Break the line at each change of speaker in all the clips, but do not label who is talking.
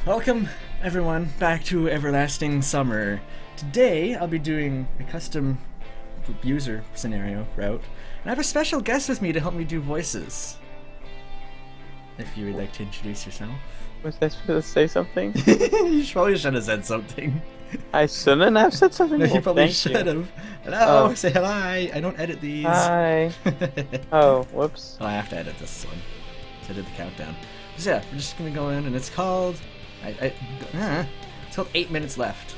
Welcome, everyone, back to Everlasting Summer. Today, I'll be doing a custom user scenario route, and I have a special guest with me to help me do voices. If you would like to introduce yourself.
Was I supposed to say something?
You probably should have said something.
I shouldn't have said something.
No,
Well,
you probably
thank
should
you.
have. Hello,
Oh.
say hi. I don't edit these.
Hi. Oh, whoops.
Oh, I have to edit this one. So I did the countdown. So yeah, we're just gonna go in, and it's called... it's called 8 Minutes Left.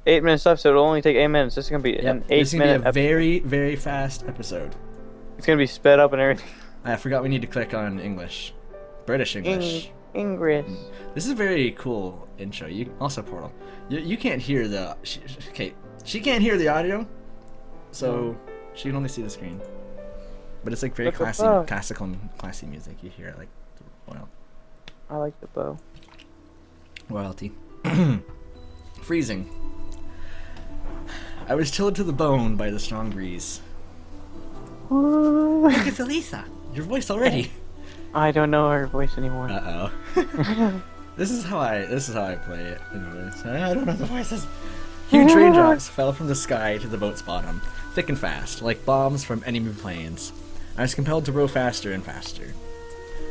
8 minutes left, so it'll only take 8 minutes. This is gonna be an
It's
8
gonna
minute.
be a very, very fast episode.
It's gonna be sped up and everything.
I forgot we need to click on English. British English.
English.
This is a very cool intro. You also Portal. You can't hear the... She can't hear the audio, so she can only see the screen. But it's like very
Look
classy,
above.
classical and classy music. You hear it like... Well,
I like the bow.
royalty. Freezing. I was chilled to the bone by the strong breeze. Look, it's Elisa. Your voice already.
I don't know her voice anymore.
Uh-oh. This is how I play it. Anyways, I don't know the voices. Huge raindrops fell from the sky to the boat's bottom, thick and fast, like bombs from enemy planes. I was compelled to row faster and faster.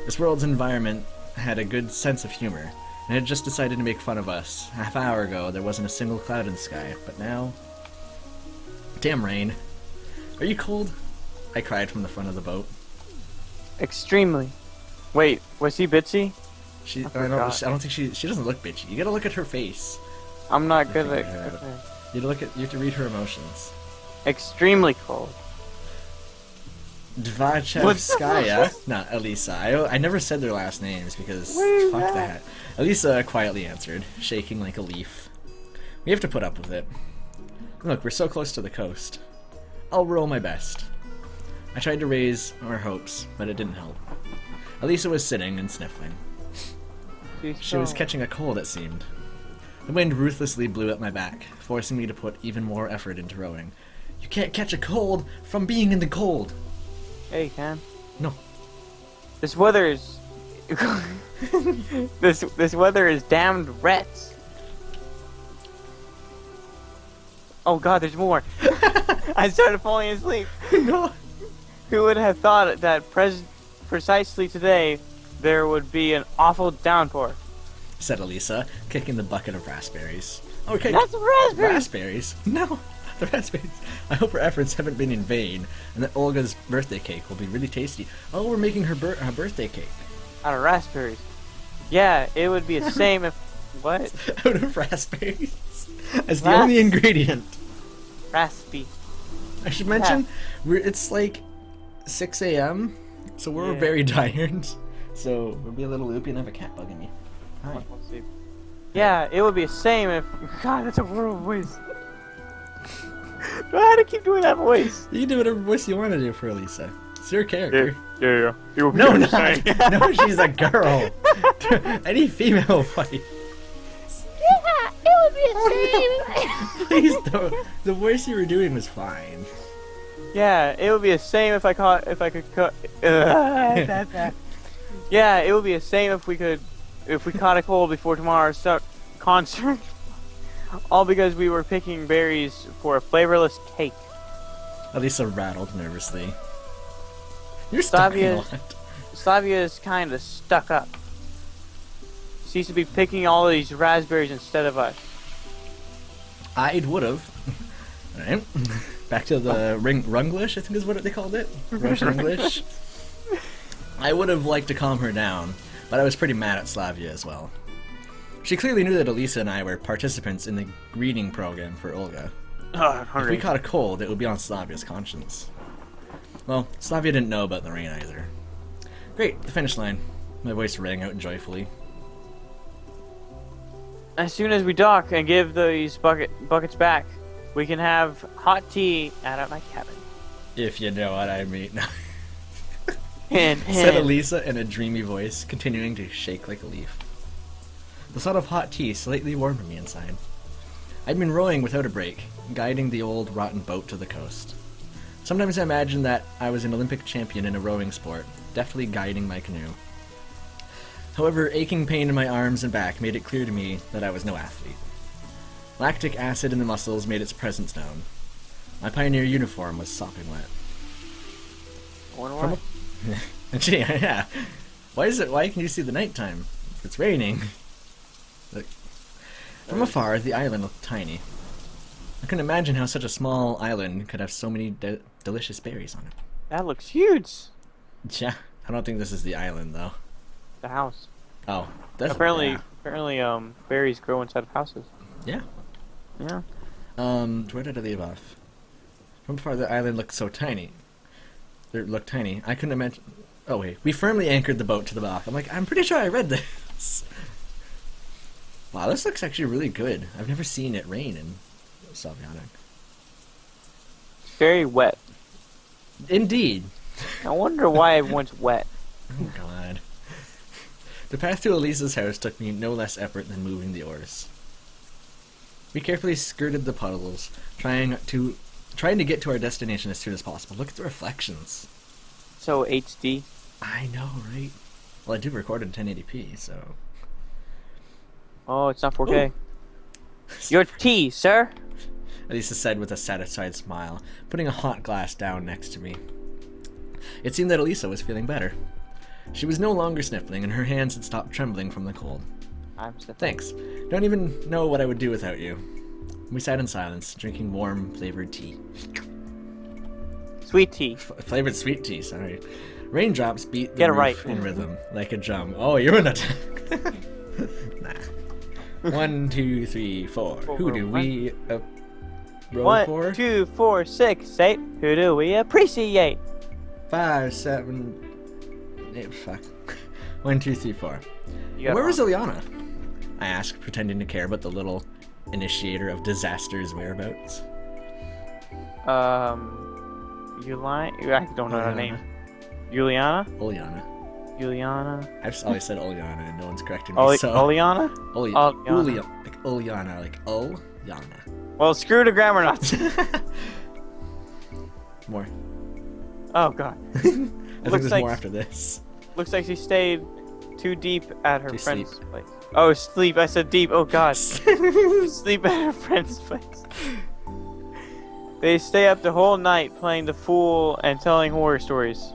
This world's environment had a good sense of humor, and had just decided to make fun of us. Half an hour ago, there wasn't a single cloud in the sky, but now... Damn rain. Are you cold? I cried from the front of the boat.
Extremely. Wait, was he Bitsy?
I don't think she doesn't look bitchy. You gotta look at her face.
I'm not good
figure
at.
it out.
Okay.
You have to read her emotions.
Extremely cold.
Dvachevskaya, not Elisa. I never said their last names because
Where's
fuck
that?
that. Elisa quietly answered, shaking like a leaf. We have to put up with it. Look, we're so close to the coast. I'll roll my best. I tried to raise our hopes, but it didn't help. Elisa was sitting and sniffling. She was catching a cold, it seemed. The wind ruthlessly blew at my back, forcing me to put even more effort into rowing. You can't catch a cold from being in the cold.
Hey, you can.
No.
This weather is. this weather is damned rats. Oh God, there's more. I started falling asleep.
No.
Who would have thought that precisely today there would be an awful downpour?
Said Elisa, kicking the bucket of raspberries. Okay.
That's raspberries.
Raspberries? No, the raspberries. I hope her efforts haven't been in vain, and that Olga's birthday cake will be really tasty. Oh, we're making her birthday cake.
Out of raspberries. Yeah, it would be a shame if. What?
Out of raspberries. As the only ingredient.
Raspy.
I should mention, it's like 6 a.m., so we're
Yeah.
very tired. So we'll be a little loopy and have a cat bugging me. Hi.
Let's see. Yeah, it would be a shame if. God, that's a horrible voice. Do I have to keep doing that voice?
You can do whatever voice you want to do for Elisa. It's your character.
Yeah. It would be
No,
a
not.
shame.
No, she's a girl. Any female voice.
Yeah, it would be a shame.
Please don't. The voice you were doing was fine.
Yeah, it would be a shame if I could cut. Yeah, it would be a shame if we caught a cold before tomorrow's concert. All because we were picking berries for a flavorless cake.
Elisa rattled nervously. You're stuck a lot.
Slavia is kind of stuck up. She used to be picking all of these raspberries instead of us.
I would have. Alright. Back to the Runglish, I think is what they called it. Russian English. I would have liked to calm her down, but I was pretty mad at Slavia as well. She clearly knew that Elisa and I were participants in the greeting program for Olga.
Oh, I'm
If
hungry.
we caught a cold, it would be on Slavia's conscience. Well, Slavia didn't know about the rain either. Great, the finish line. My voice rang out joyfully.
As soon as we dock and give these buckets back, we can have hot tea out at my cabin.
If you know what I mean.
And
Said Elisa in a dreamy voice, continuing to shake like a leaf. The thought of hot tea slightly warmed me inside. I'd been rowing without a break, guiding the old rotten boat to the coast. Sometimes I imagine that I was an Olympic champion in a rowing sport, deftly guiding my canoe. However, aching pain in my arms and back made it clear to me that I was no athlete. Lactic acid in the muscles made its presence known. My pioneer uniform was sopping wet.
I wonder why.
Gee, yeah. Why can you see the nighttime? It's raining. Look. From afar, the island looked tiny. I couldn't imagine how such a small island could have so many delicious berries on it.
That looks huge.
Yeah, I don't think this is the island though.
The house.
Oh, that's
Apparently, berries grow inside of houses.
Yeah.
Yeah.
Where did I leave off? From far, the island looked so tiny. It looked tiny. I couldn't imagine. Oh wait, we firmly anchored the boat to the dock. I'm like, I'm pretty sure I read this. Wow, this looks actually really good. I've never seen it rain in Sylvianic.
Very wet.
Indeed.
I wonder why everyone's wet.
Oh god. The path to Elisa's house took me no less effort than moving the oars. We carefully skirted the puddles, trying to get to our destination as soon as possible. Look at the reflections.
So HD.
I know, right? Well, I do record in 1080p, so...
Oh, it's not 4K.
Ooh.
Your tea, sir.
Elisa said with a satisfied smile, putting a hot glass down next to me. It seemed that Elisa was feeling better. She was no longer sniffling, and her hands had stopped trembling from the cold.
I'm sniffing.
Thanks. Don't even know what I would do without you. We sat in silence, drinking warm, flavored tea.
Sweet tea.
Flavored sweet tea, sorry. Raindrops beat the
Get it
roof
right.
in rhythm, like a drum. Oh, you're in attack. Nah. 1, 2, 3, 4. Who do we roll for?
1, 2, 4, 6, 8. Who do we appreciate?
5, 7, 8. Fuck. 1, 2, 3, 4.
You got
Where
it
was Ileana? I asked, pretending to care about the little initiator of disaster's whereabouts.
I don't know her name. Juliana?
Oleana.
Juliana?
I've just always said Oleana and no one's corrected me, so...
Oleana?
Oleana. Like Oleana, like Oleana.
Well, screw the grammar nuts.
More.
Oh god.
I think there's more after this.
Looks like she stayed too deep at her
They
friend's
sleep.
place. Oh, sleep. I said deep. Oh god. Sleep at her friend's place. They stay up the whole night playing the fool and telling horror stories.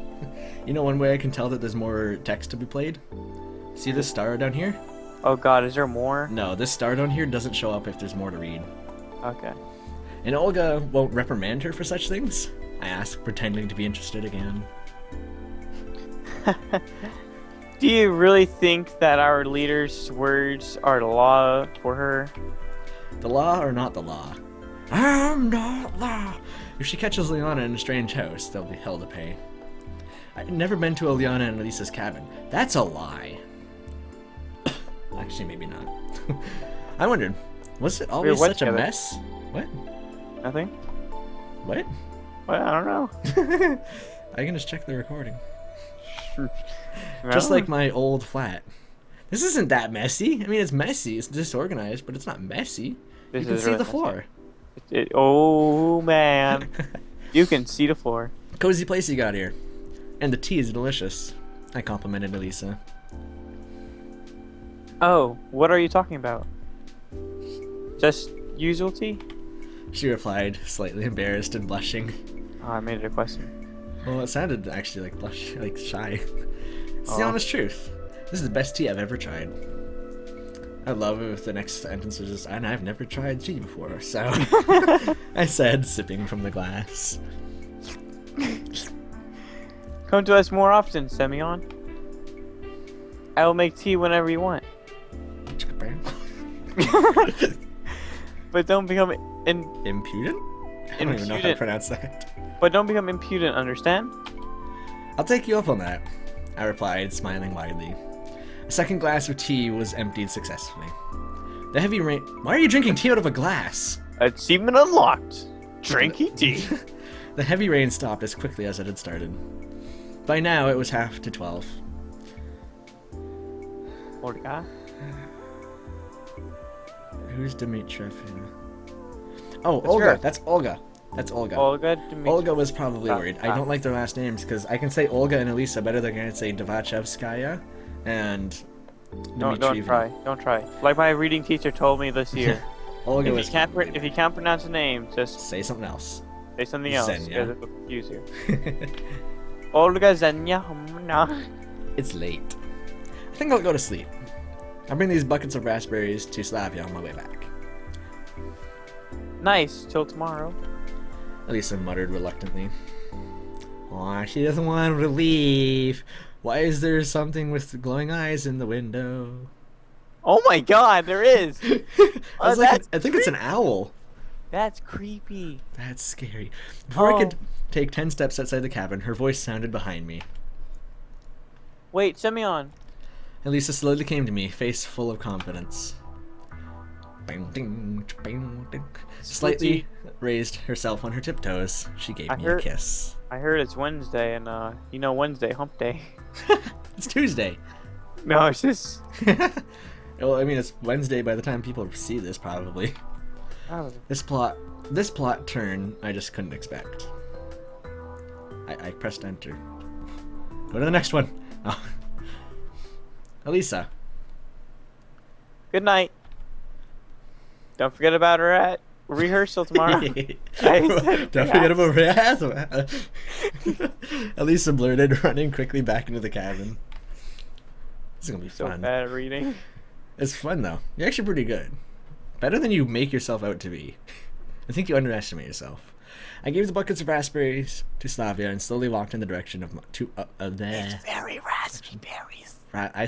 You know one way I can tell that there's more text to be played? See this star down here?
Oh god, is there more?
No, this star down here doesn't show up if there's more to read.
Okay.
And Olga won't reprimand her for such things? I asked, pretending to be interested again.
Do you really think that our leader's words are the law for her?
The law or not the law? I'm not law. If she catches Liana in a strange house, they'll be hell to pay. I'd never been to Liana and Elisa's cabin. That's a lie. Actually, maybe not. I wondered, was it always
what
such a
cabin?
mess? What?
Nothing?
What?
Well, I don't know.
I can just check the recording.
No?
Just like my old flat. This isn't that messy. I mean, it's messy. It's disorganized, but it's not messy.
This
You can
is
see
really
the
messy.
floor.
Oh man. You can see the floor.
Cozy place you got here. And the tea is delicious. I complimented Elisa.
Oh, what are you talking about? Just usual tea?
She replied, slightly embarrassed and blushing.
Oh, I made it a question.
Well, it sounded actually like blush, like shy. It's the
Oh.
honest truth. This is the best tea I've ever tried. I love it if the next sentence was just, and I've never tried tea before, so... I said, sipping from the glass.
Come to us more often, Semyon. I will make tea whenever you want. But don't become
Impudent? I don't even know how to
Impudent.
pronounce that.
But don't become impudent, understand?
I'll take you up on that, I replied, smiling widely. A second glass of tea was emptied successfully. The heavy rain... Why are you drinking tea out of a glass?
Achievement unlocked. Drinky tea.
The heavy rain stopped as quickly as it had started. By now, it was 11:30.
Olga.
Who's Dmitriev? Oh,
That's
Olga.
her.
That's Olga. That's Olga.
Olga Dmitri.
Olga was probably
Ah,
worried. I
ah.
don't like their last names because I can say Olga and Elisa better than I can say Dvachevskaya and
Don't
Dmitri.
try. Don't try. Like my reading teacher told me this year.
Olga
if
was
you can't pronounce a name, just
say something else.
say something else.
Xenia.
Because it'll confuse you. Olga Xenia.
It's late. I think I'll go to sleep. I'll bring these buckets of raspberries to Slavia on my way back.
Nice. Till tomorrow.
Elisa muttered reluctantly. Aw, she doesn't want to leave. Why is there something with glowing eyes in the window?
Oh my God, there is.
I was like,
that's
I think it's an owl.
That's creepy.
That's scary. Before I could
Oh.
take 10 steps outside the cabin, her voice sounded behind me.
Wait, Semyon.
Elisa slowly came to me, face full of confidence. Slightly raised herself on her tiptoes. She gave
I
me
heard-
a kiss.
I heard it's Wednesday, and you know Wednesday, hump day.
It's Tuesday.
No, it's just.
Well, I mean, it's Wednesday by the time people see this, probably.
Oh,
This plot turn, I just couldn't expect. I pressed enter. Go to the next one. Oh. Elisa.
good night. Don't forget about her at rehearsal tomorrow.
Don't forget about rehearsal. Elisa blurted, running quickly back into the cabin. This is gonna be
So
fun.
bad at reading.
It's fun though. You're actually pretty good. Better than you make yourself out to be. I think you underestimate yourself. I gave the buckets of raspberries to Slavia and slowly walked in the direction of there.
Very raspy berries.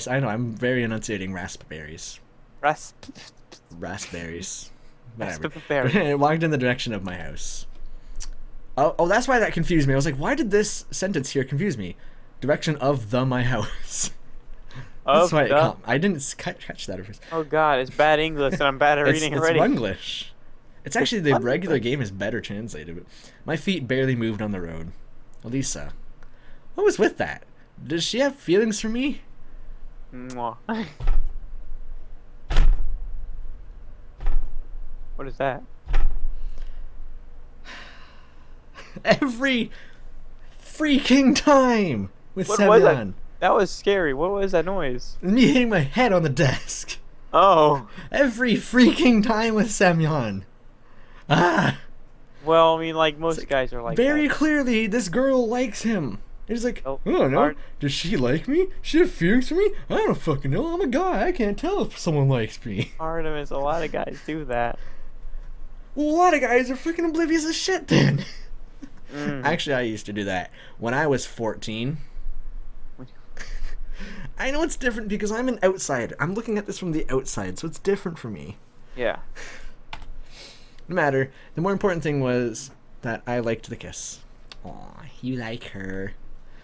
I know. I'm very enunciating raspberries. Raspberries. Whatever.
Raspberries.
I walked in the direction of my house. Oh, that's why that confused me. I was like, why did this sentence here confuse me? Direction of my house. That's why I didn't catch that at first.
Oh God, it's bad English, and I'm bad at reading
It's
already.
Runglish. It's actually the
Runglish.
regular game is better translated. But my feet barely moved on the road. Elisa, what was with that? Does she have feelings for me?
Mwah. What is that?
Every freaking time with
What was that?
Semyon.
That was scary. What was that noise?
Me hitting my head on the desk.
Oh.
Every freaking time with Semyon. Ah.
Well, I mean, like most
like
guys are like
Very
that.
clearly, this girl likes him. He's like,
Oh,
I don't know.
hard.
Does she like me? She have feelings for me? I don't fucking know. I'm a guy. I can't tell if someone likes me.
Artemis, a lot of guys do that.
Well, a lot of guys are freaking oblivious as shit then.
Mm.
Actually, I used to do that when I was 14. I know it's different because I'm an outsider. I'm looking at this from the outside, so it's different for me.
Yeah.
No matter. The more important thing was that I liked the kiss. Aw, you like her.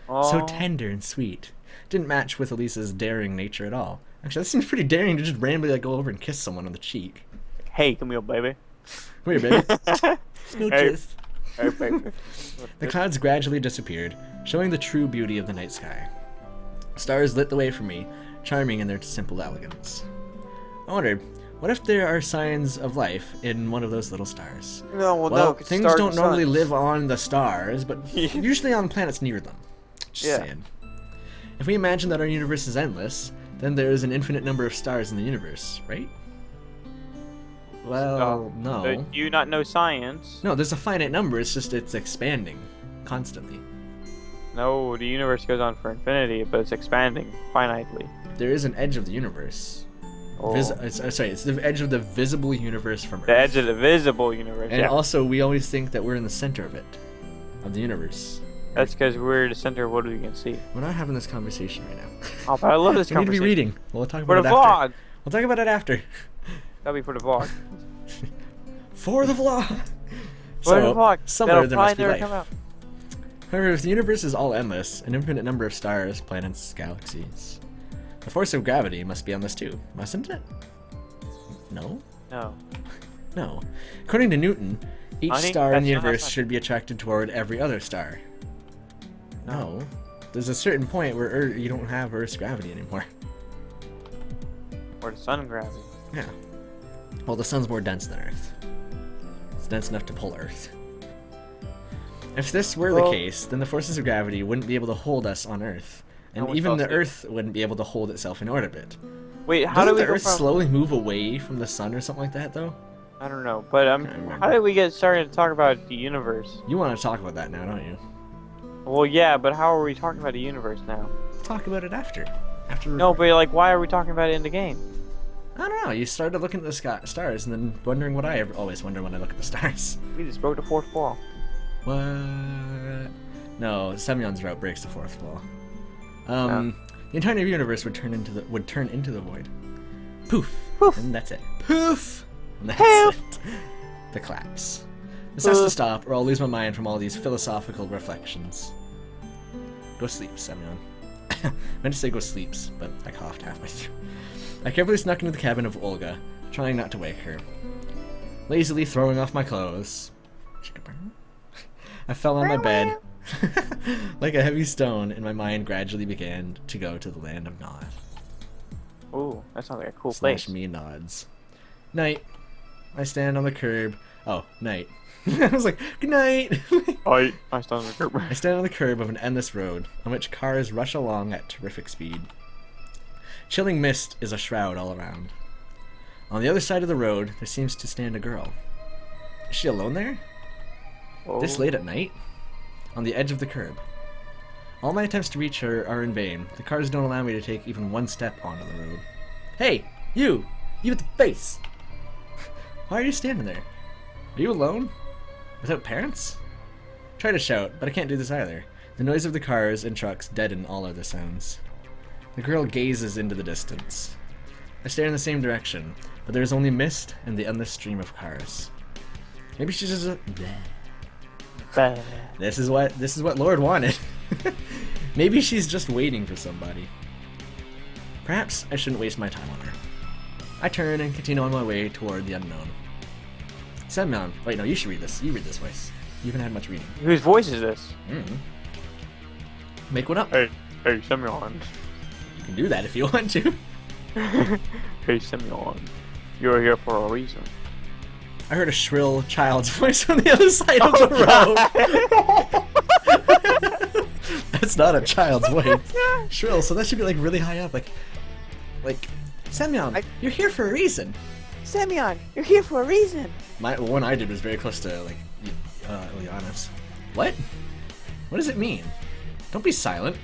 So
Oh.
tender and sweet. Didn't match with Elisa's daring nature at all. Actually, that seems pretty daring to just randomly like go over and kiss someone on the cheek.
Hey, come here, baby.
Come here, baby. Smooches.
Hey, baby.
The clouds gradually disappeared, showing the true beauty of the night sky. Stars lit the way for me, charming in their simple elegance. I wondered, what if there are signs of life in one of those little stars?
No, well,
Well,
no. 'cause
things
stars
don't
and
normally
suns.
live on the stars, but usually on planets near them. Just
Yeah.
saying. If we imagine that our universe is endless, then there is an infinite number of stars in the universe, right? Well, no.
Do you not know science?
No, there's a finite number, it's just it's expanding constantly.
No, the universe goes on for infinity, but it's expanding finitely.
There is an edge of the universe.
Oh.
It's the edge of the visible universe from Earth.
The edge of the visible universe.
And
Yeah.
also, we always think that we're in the center of it, of the universe.
That's because we're the center of what we can see.
We're not having this conversation right now.
Oh, but I love this
We need to be
conversation.
reading. We'll talk
For
about
the
it after.
vlog!
We'll talk about it after.
That'll be for the vlog.
For the vlog.
For the vlog.
Somewhere
That'll
there
probably
must be
never
life.
come out.
However, if the universe is all endless, an infinite number of stars, planets, galaxies, the force of gravity must be on this too, mustn't it? No?
No.
No. According to Newton, each
I think
star in
that's
the
not
universe
how-
should be attracted toward every other star. No. There's a certain point where you don't have Earth's gravity anymore.
Or the sun gravity.
Yeah. Well, the sun's more dense than Earth. It's dense enough to pull Earth. If this were the
Well-
case, then the forces of gravity wouldn't be able to hold us on Earth. And
No, we
even
fell
the
asleep.
Earth wouldn't be able to hold itself in orbit.
Wait, how
Doesn't
do we
the
go
Earth
from?
slowly move away from the sun or something like that, though?
I don't know, but
Can't remember.
how did we get started to talk about the universe?
You want to talk about that now, don't you?
Well, yeah, but how are we talking about the universe now?
Talk about it after. After.
No, but like, why are we talking about it in the game?
I don't know. You started looking at the stars and then wondering what I always wonder when I look at the stars.
We just broke the fourth wall.
What? No, Semyon's route breaks the fourth wall. The entire universe would turn into the void. Poof.
Poof.
And that's it. Poof. And that's
Poof.
it. The collapse. This has to
Poof.
stop, or I'll lose my mind from all these philosophical reflections. Go sleep, Semyon. I meant to say go sleeps, but I coughed halfway through. I carefully snuck into the cabin of Olga, trying not to wake her. Lazily throwing off my clothes. I fell on my bed like a heavy stone, and my mind gradually began to go to the land of Nod.
Ooh, that sounds like a cool
Slash
place.
me nods. Night. I stand on the curb. Oh, night. I was like, good night.
I stand on the curb.
I stand on the curb of an endless road, on which cars rush along at terrific speed. Chilling mist is a shroud all around. On the other side of the road, there seems to stand a girl. Is she alone there? This late at night? On the edge of the curb. All my attempts to reach her are in vain. The cars don't allow me to take even one step onto the road. Hey, you! You with the face! Why are you standing there? Are you alone? Without parents? Try to shout, but I can't do this either. The noise of the cars and trucks deaden all other sounds. The girl gazes into the distance. I stare in the same direction, but there is only mist and the endless stream of cars. Maybe she's just a...
Bah.
This is what Lord wanted. Maybe she's just waiting for somebody. Perhaps I shouldn't waste my time on her. I turn and continue on my way toward the unknown. Semyon. Wait, no, you should read this. You read this voice. You haven't had much reading.
Whose voice is this?
Make one up.
Hey, Semyon.
You can do that if you want to.
Hey, Semyon. You're here for a reason.
I heard a shrill child's voice on the other side of the road. That's not a child's voice. Shrill, so that should be like really high up, like Semyon, you're here for a reason.
Semyon, you're here for a reason.
My one I did was very close to like Ilyanis. What? What does it mean? Don't be silent.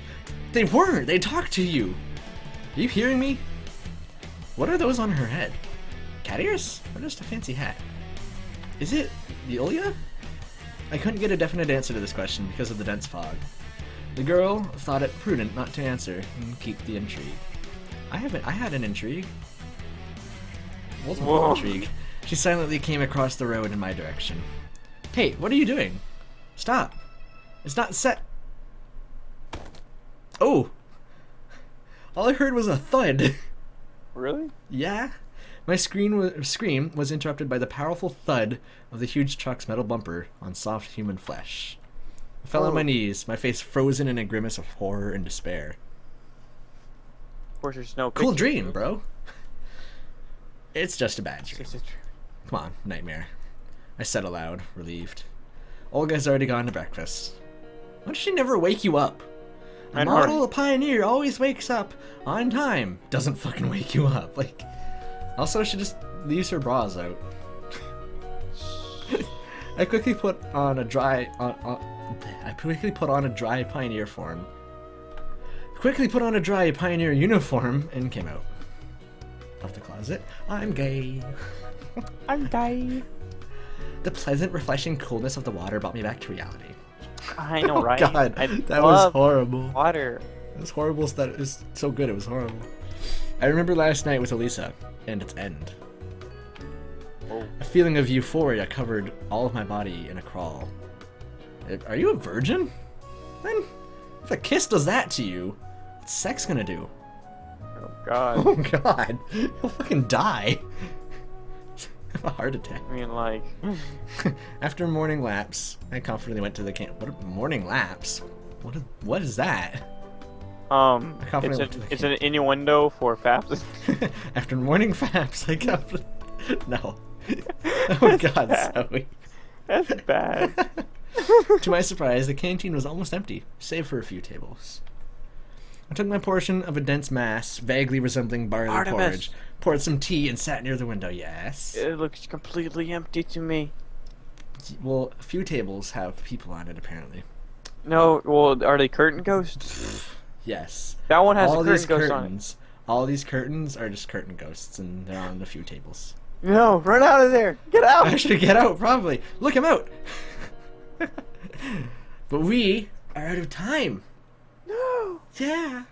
They weren't. They talked to you. Are you hearing me? What are those on her head? Cat ears? Or just a fancy hat? Is it the Ilya? I couldn't get a definite answer to this question because of the dense fog. The girl thought it prudent not to answer and keep the intrigue. I had an intrigue. Multiple
Whoa.
intrigue. She silently came across the road in my direction. Hey, what are you doing? Stop. It's not set. Oh! All I heard was a thud.
Really?
Yeah? My scream was interrupted by the powerful thud of the huge truck's metal bumper on soft human flesh. I fell on my knees, my face frozen in a grimace of horror and despair.
Of course, there's no
Cool
picture.
dream, bro. It's just a bad dream.
It's just a
Come on, nightmare. I said aloud, relieved. Olga's already gone to breakfast. Why does she never wake you up? A
And
model pioneer always wakes up on time. Doesn't fucking wake you up. Like, also she just leaves her bras out. I quickly put on a dry pioneer form. Quickly put on a dry pioneer uniform and came out of the closet. I'm gay.
I'm gay.
The pleasant, refreshing coolness of the water brought me back to reality.
I know, right?
Oh, God,
I
that was
love
horrible.
Water.
It was horrible. That it was so good. It was horrible. I remember last night with Elisa and its end.
Oh.
A feeling of euphoria covered all of my body in a crawl. Are you a virgin? Then, if a kiss does that to you, what's sex gonna do?
Oh God.
Oh God, you'll fucking die. Have a heart attack.
I mean, like,
After morning laps, I confidently went to the camp. What morning laps? What is that? confidently went to the
it's an innuendo for faps.
After morning faps, I confidently... No. Oh God, Zoe.
That's bad.
To my surprise, the canteen was almost empty, save for a few tables. I took my portion of a dense mass, vaguely resembling barley
Artemis.
porridge, poured some tea, and sat near the window. Yes.
It looks completely empty to me.
Well, a few tables have people on it, apparently.
No, well, are they curtain ghosts?
Yes.
That one has
All
a curtain
these
ghost on it.
curtains, all these curtains are just curtain ghosts, and they're on a few tables.
No, run out of there! Get out!
I should get out, probably. Look, I'm out. But we are out of time.
No,
Yeah.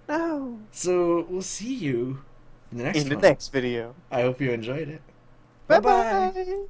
no.
So we'll see you in the next
In the
one.
next video.
I hope you enjoyed it.
Bye
Bye-bye.
bye.